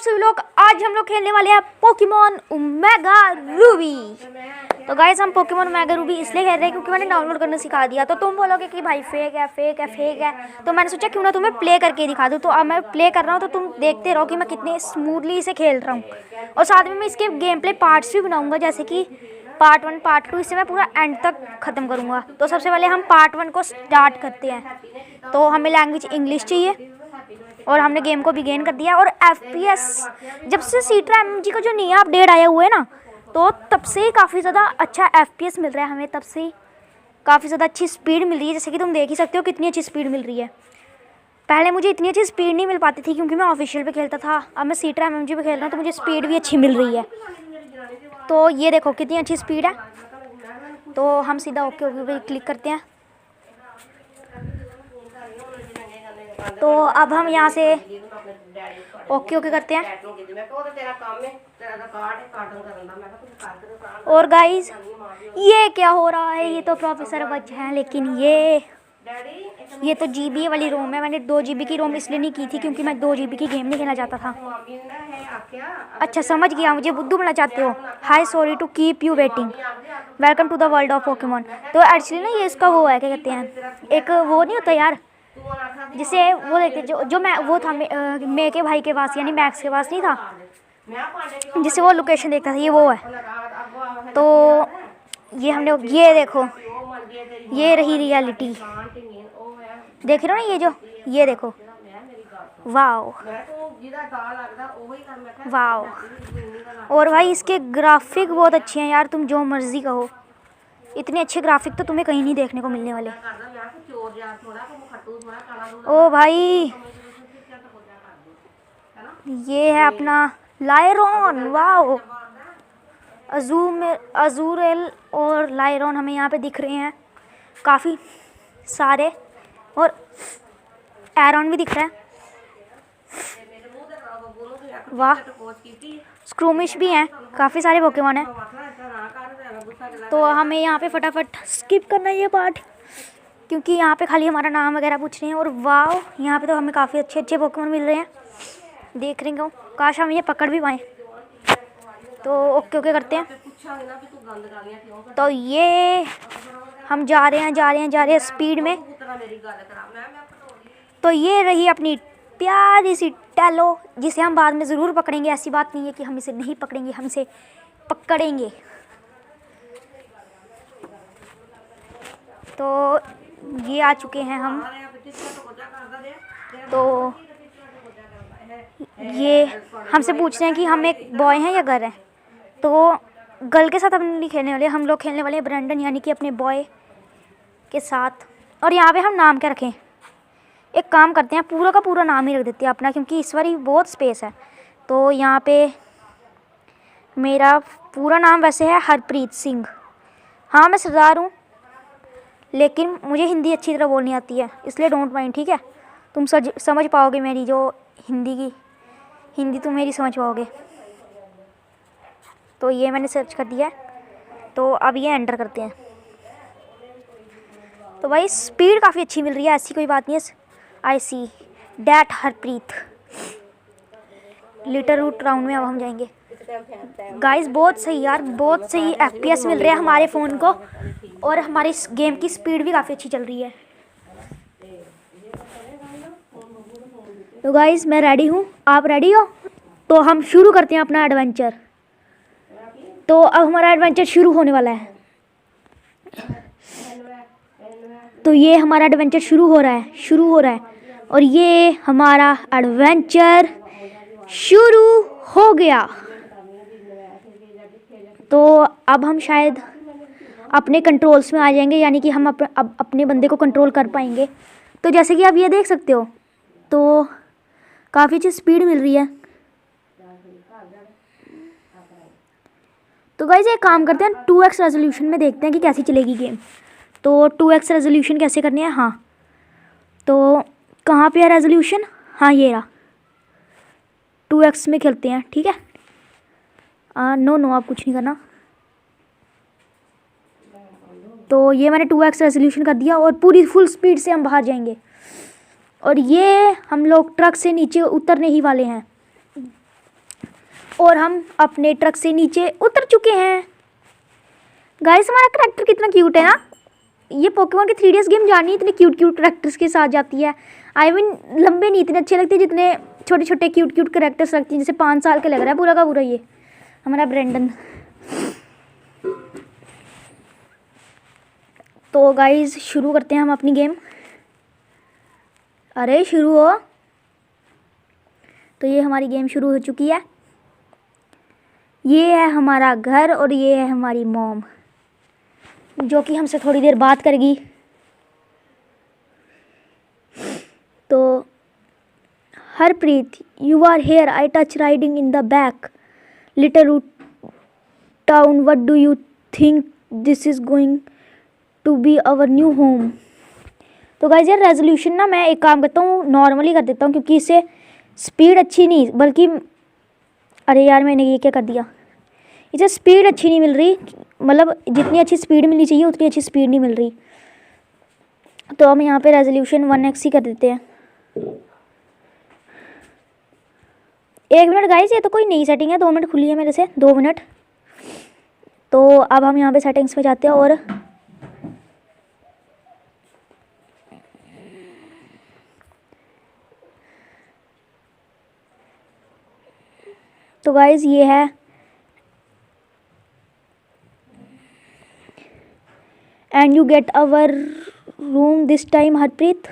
सभी लोग। आज हम लोग खेलने वाले हैं पोकेमॉन ओमेगा रूबी। तो गाइस हम पोकेमॉन ओमेगा रूबी इसलिए खेल रहे हैं क्योंकि मैंने डाउनलोड करना सिखा दिया। तो तुम बोलोगे कि भाई फेक है फेक है फेक है, तो मैंने सोचा क्यों ना तुम्हें प्ले करके दिखा दूँ। तो अब मैं प्ले कर रहा हूँ तो तुम देखते रहो कि मैं कितने स्मूथली इसे खेल रहा हूँ। और साथ में मैं इसके गेम प्ले पार्ट्स भी बनाऊँगा, जैसे कि पार्ट 1 पार्ट 2, इसे मैं पूरा एंड तक ख़त्म करूँगा। तो सबसे पहले हम पार्ट 1 को स्टार्ट करते हैं। तो हमें लैंग्वेज इंग्लिश चाहिए और हमने गेम को बिगेन कर दिया। और FPS जब से सीट्रा MMG का जो नया अपडेट आया हुआ है ना, तो तब से ही काफ़ी ज़्यादा अच्छा FPS मिल रहा है हमें। तब से ही काफ़ी ज़्यादा अच्छी स्पीड मिल रही है, जैसे कि तुम देख ही सकते हो कितनी अच्छी स्पीड मिल रही है। पहले मुझे इतनी अच्छी स्पीड नहीं मिल पाती थी क्योंकि मैं ऑफिशियल पे खेलता था। अब मैं सीट्रा MMG पे खेल रहा हूँ तो मुझे स्पीड भी अच्छी मिल रही है। तो ये देखो कितनी अच्छी स्पीड है। तो हम सीधा ओके ओके पे क्लिक करते हैं। तो अब हम यहाँ से ओके ओके करते हैं। और गाइस ये क्या हो रहा है, ये तो प्रोफेसर बच है, लेकिन ये तो GB वाली रोम है। मैंने 2 GB की रोम इसलिए नहीं की थी क्योंकि मैं 2 GB की गेम नहीं खेलना चाहता था। अच्छा समझ गया, मुझे बुद्धू बनना चाहते हो। Hi sorry to keep you waiting, welcome to the world of Pokemon. तो एक्चुअली ना ये इसका वो है, क्या कहते हैं, एक वो नहीं होता यार जिसे वो देखते जो मैं वो था मे के भाई के पास, यानी मैक्स के पास नहीं था, जिसे वो लोकेशन देखता था, ये वो है। तो ये हमने ये देखो, ये रही रियलिटी, देख रहे हो ना, ये देखो, वाओ वाओ। और भाई इसके ग्राफिक बहुत अच्छे हैं यार, तुम जो मर्जी कहो, इतने अच्छे ग्राफिक तो तुम्हें कहीं नहीं देखने को मिलने वाले। ओ भाई ये है अपना लायरॉन, वाओ। अजूरेल और लायरॉन हमें यहाँ पे दिख रहे हैं काफ़ी सारे, और एरॉन भी दिख रहा है, वाह। स्क्रूमिश भी हैं, काफ़ी सारे पोकेमॉन हैं। तो हमें यहाँ पे फटाफट स्किप करना है ये पार्ट, क्योंकि यहाँ पे खाली हमारा नाम वगैरह पूछ रहे हैं। और वाह यहाँ पे तो हमें काफ़ी अच्छे अच्छे पोकेमॉन मिल रहे हैं, देख रहे हो। काश हम ये पकड़ भी पाएँ। तो ओके ओके करते हैं। तो ये हम जा रहे हैं स्पीड में। तो ये रही अपनी प्यारी सी टैलो, जिसे हम बाद में ज़रूर पकड़ेंगे। ऐसी बात नहीं है कि हम इसे नहीं पकड़ेंगे, हम इसे पकड़ेंगे। तो ये आ चुके हैं हम। तो ये हमसे पूछ रहे हैं कि हम एक बॉय हैं या गर्ल हैं। तो गर्ल के साथ हम नहीं खेलने वाले, हम लोग खेलने वाले हैं ब्रैंडन, यानी कि अपने बॉय के साथ। और यहाँ पे हम नाम क्या रखें, एक काम करते हैं, पूरा का पूरा नाम ही रख देते हैं अपना, क्योंकि इस बार ही बहुत स्पेस है। तो यहाँ पे मेरा पूरा नाम वैसे है हरप्रीत सिंह। हाँ मैं सरदार हूँ, लेकिन मुझे हिंदी अच्छी तरह बोलनी आती है, इसलिए डोंट माइंड, ठीक है। तुम समझ पाओगे मेरी जो हिंदी तुम मेरी समझ पाओगे। तो ये मैंने सर्च कर दिया है, तो अब ये एंटर करते हैं। तो भाई स्पीड काफ़ी अच्छी मिल रही है, ऐसी कोई बात नहीं है। I see that Harpreet litter route round में अब हम जाएंगे। गाइस बहुत सही यार, बहुत सही FPS मिल रहा है हमारे फ़ोन को, और हमारी इस गेम की स्पीड भी काफ़ी अच्छी चल रही है। तो गाइस मैं रेडी हूँ, आप रेडी हो? तो हम शुरू करते हैं अपना एडवेंचर। तो अब हमारा एडवेंचर शुरू होने वाला है। तो ये हमारा एडवेंचर शुरू हो रहा है, और ये हमारा एडवेंचर शुरू हो गया। तो अब हम शायद अपने कंट्रोल्स में आ जाएंगे, यानी कि हम अब अपने बंदे को कंट्रोल कर पाएंगे। तो जैसे कि आप ये देख सकते हो, तो काफ़ी अच्छी स्पीड मिल रही है। तो गाइस एक काम करते हैं, 2x रेजोल्यूशन में देखते हैं कि कैसी चलेगी गेम। तो 2x रेजोल्यूशन कैसे करनी है, हाँ तो कहाँ पे है रेजोल्यूशन, हाँ ये रहा। 2x में खेलते हैं, ठीक है। नो आप कुछ नहीं करना। तो ये मैंने 2x रेजोल्यूशन कर दिया, और पूरी फुल स्पीड से हम बाहर जाएंगे। और ये हम लोग ट्रक से नीचे उतरने ही वाले हैं। और हम अपने ट्रक से नीचे उतर चुके हैं। गाइस हमारा करैक्टर कितना क्यूट है ना। ये पोकेमॉन की 3DS गेम जानी इतने क्यूट क्यूट करैक्टर्स के साथ जाती है। आई मीन लंबे नहीं इतने अच्छे लगते जितने छोटे छोटे क्यूट क्यूट करैक्टर्स लगती हैं। जैसे 5 साल के लग रहा है पूरा का पूरा ये हमारा ब्रेंडन। तो गाइस शुरू करते हैं हम अपनी गेम। अरे शुरू हो। तो ये हमारी गेम शुरू हो चुकी है। ये है हमारा घर और ये है हमारी मॉम जो कि हमसे थोड़ी देर बात करेगी। तो Harpreet you are here I touch riding in the back little route town what do you think this is going to be our new home. तो गाइस यार रेजोल्यूशन ना मैं एक काम करता हूँ नॉर्मली कर देता हूँ क्योंकि इससे स्पीड अच्छी नहीं बल्कि अरे यार मैंने ये क्या कर दिया। इसे स्पीड अच्छी नहीं मिल रही मतलब जितनी अच्छी स्पीड मिलनी चाहिए उतनी अच्छी स्पीड नहीं मिल रही। तो हम यहाँ पे रेजोल्यूशन 1x ही कर देते हैं। 1 मिनट गाइस ये तो कोई नई सेटिंग है 2 मिनट खुली है मेरे से 2 मिनट। तो अब हम यहाँ पे सेटिंग्स में जाते हैं और तो गाइस ये है and you get our room this time Harpreet.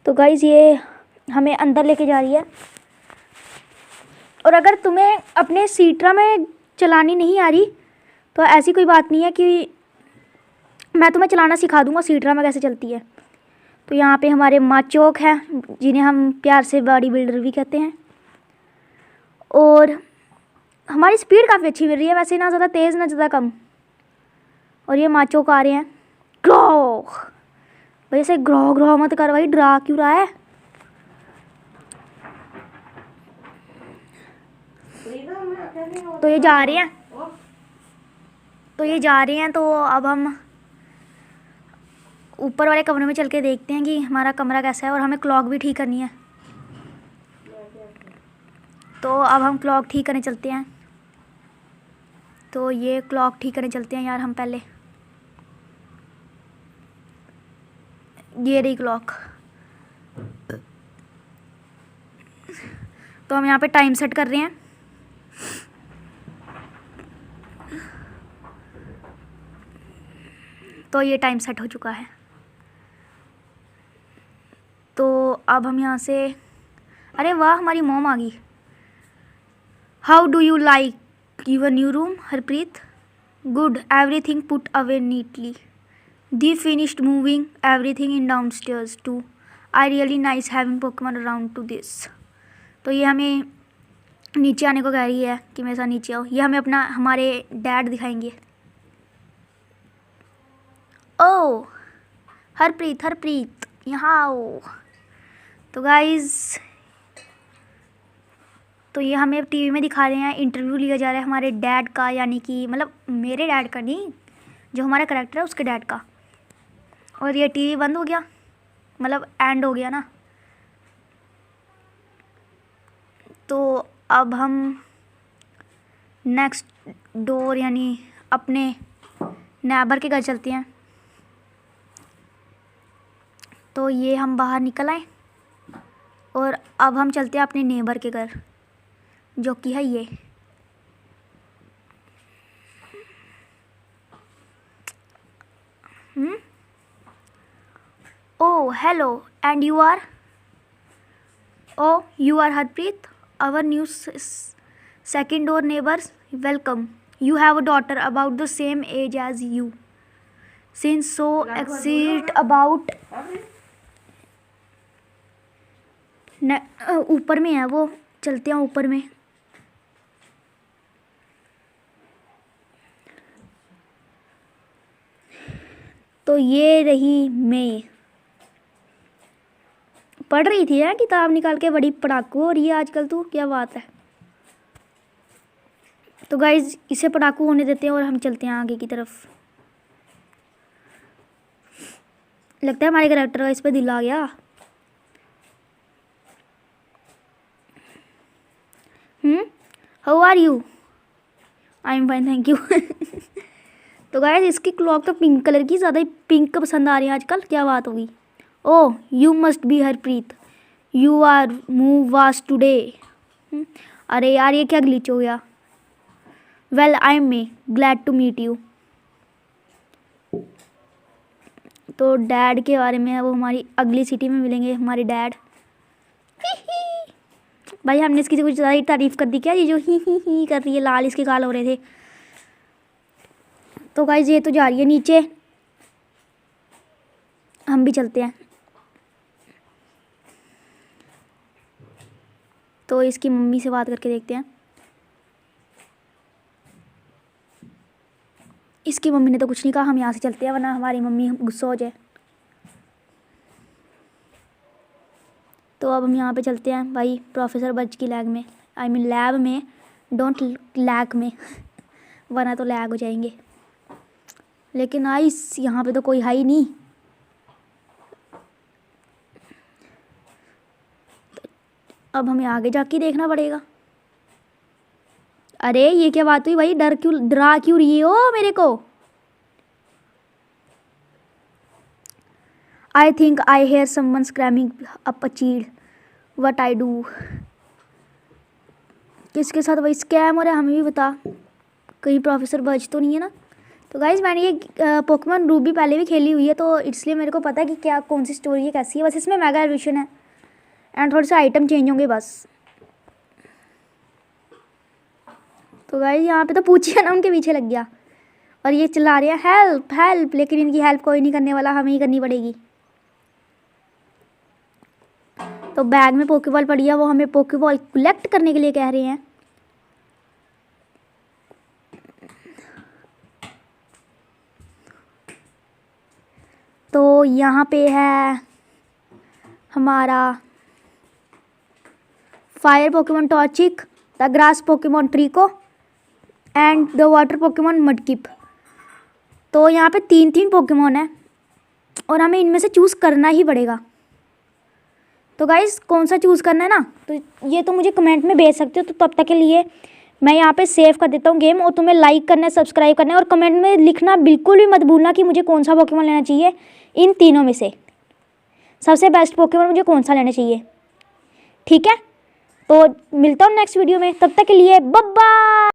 तो गाइस ये हमें अंदर लेके जा रही है। और अगर तुम्हें अपने सीट्रा में चलानी नहीं आ रही तो ऐसी कोई बात नहीं है कि मैं तुम्हें चलाना सिखा दूंगा सीट्रा में कैसे चलती है। तो यहाँ पे हमारे माचोक हैं जिन्हें हम प्यार से बॉडी बिल्डर भी कहते हैं। और हमारी स्पीड काफ़ी अच्छी मिल रही है वैसे ना ज़्यादा तेज़ ना ज़्यादा कम। और ये माचोक आ रहे हैं। ग्रो भाई से ग्रो ग्रो मत कर भाई डरा क्यों रहा है। तो ये जा रहे हैं तो अब हम ऊपर वाले कमरे में चल के देखते हैं कि हमारा कमरा कैसा है। और हमें क्लॉक भी ठीक करनी है। तो अब हम क्लॉक ठीक करने चलते हैं। तो ये क्लॉक ठीक करने चलते हैं यार हम पहले। ये रही क्लॉक। तो हम यहाँ पे टाइम सेट कर रहे हैं। तो ये टाइम सेट हो चुका है। तो अब हम यहाँ से अरे वाह हमारी मॉम आ गई। How do you like your new room Harpreet. Good everything put away neatly the finished moving everything in downstairs to I really nice having Pokemon around to this. तो ये हमें नीचे आने को कह रही है कि मेरे साथ नीचे आओ। ये हमें अपना हमारे डैड दिखाएंगे। ओ हरप्रीत यहाँ आओ। तो गाइज़ तो ये हमें टीवी में दिखा रहे हैं इंटरव्यू लिया जा रहा है हमारे डैड का यानी कि मतलब मेरे डैड का नहीं जो हमारा करैक्टर है उसके डैड का। और ये टीवी बंद हो गया मतलब एंड हो गया ना। तो अब हम नेक्स्ट डोर यानी अपने नेबर के घर चलते हैं। तो ये हम बाहर निकल आए और अब हम चलते हैं अपने नेबर के घर जो कि है ये। Oh, hello, and you are? Oh, you are Harpreet, our new second door neighbors. Welcome. You have a daughter about the same age as you. Since so excited about ऊपर में है वो चलते हैं ऊपर में। तो ये रही मैं पढ़ रही थी यार किताब निकाल के बड़ी पढ़ाकू हो रही है आजकल तू क्या बात है। तो गाइज इसे पढ़ाकू होने देते हैं और हम चलते हैं आगे की तरफ। लगता है हमारे कैरेक्टर का इस पे दिल आ गया। How are you? I am fine thank you. तो गाइस इसकी क्लॉक तो पिंक कलर की, ज़्यादा ही पिंक पसंद आ रही है आजकल, क्या बात होगी। Oh you must be Harpreet, you are move was today. अरे यार ये क्या ग्लिच हो गया। Well I am may glad to meet you. तो डैड के बारे में है, वो हमारी अगली सिटी में मिलेंगे हमारे डैड। भाई हमने इसकी कुछ ज़्यादा ही तारीफ कर दी क्या, ये जो ही कर रही है, लाल इसके गाल हो रहे थे। तो गाइस ये तो जा रही है नीचे, हम भी चलते हैं। तो इसकी मम्मी से बात करके देखते हैं। इसकी मम्मी ने तो कुछ नहीं कहा, हम यहाँ से चलते हैं वरना हमारी मम्मी गुस्सा हो जाए। तो अब हम यहाँ पे चलते हैं भाई प्रोफेसर बज की लैब में, आई मीन लैब में, डोंट लैग में वरना तो लैग हो जाएंगे। लेकिन आइस यहाँ पे तो कोई है ही नहीं। अब हमें आगे जाके देखना पड़ेगा। अरे ये क्या बात हुई भाई, डरा क्यों रही हो मेरे को। I think I hear someone screaming up a चील, व्हाट आई डू। किसके साथ भाई स्कैम हो रहा है, हमें भी बता, कहीं प्रोफेसर बज तो नहीं है ना। तो गाइज मैंने ये पोकेमॉन रूबी पहले भी खेली हुई है, तो इसलिए मेरे को पता है कि क्या कौन सी स्टोरी है, कैसी है। बस इसमें मेगा एवोल्यूशन है एंड थोड़े से आइटम चेंज होंगे बस। तो गाइज यहाँ पे तो पूछिए ना, उनके पीछे लग गया और ये चिल्ला रहे हैं हेल्प हेल्प, लेकिन इनकी हेल्प कोई नहीं करने वाला, हमें ही करनी पड़ेगी। तो बैग में पोकेबॉल पड़ी है, वो हमें पोकेबॉल कलेक्ट करने के लिए कह रहे हैं। तो यहाँ पे है हमारा fire Pokemon Torchic, the grass Pokemon Treecko and the water Pokemon Mudkip. तो यहाँ पे 3 पोकेमॉन है और हमें इनमें से चूज़ करना ही पड़ेगा। तो गाइस कौन सा चूज़ करना है ना, तो ये तो मुझे कमेंट में भेज सकते हो। तो तब तक के लिए मैं यहाँ पे सेव कर देता हूँ गेम, और तुम्हें लाइक करना है, सब्सक्राइब करना है और कमेंट में लिखना बिल्कुल भी मत भूलना कि मुझे कौन सा पोकेमॉन लेना चाहिए। इन तीनों में से सबसे बेस्ट पोकेमॉन मुझे कौन सा लेना चाहिए, ठीक है। तो मिलता हूँ नेक्स्ट वीडियो में, तब तक के लिए बाय बाय।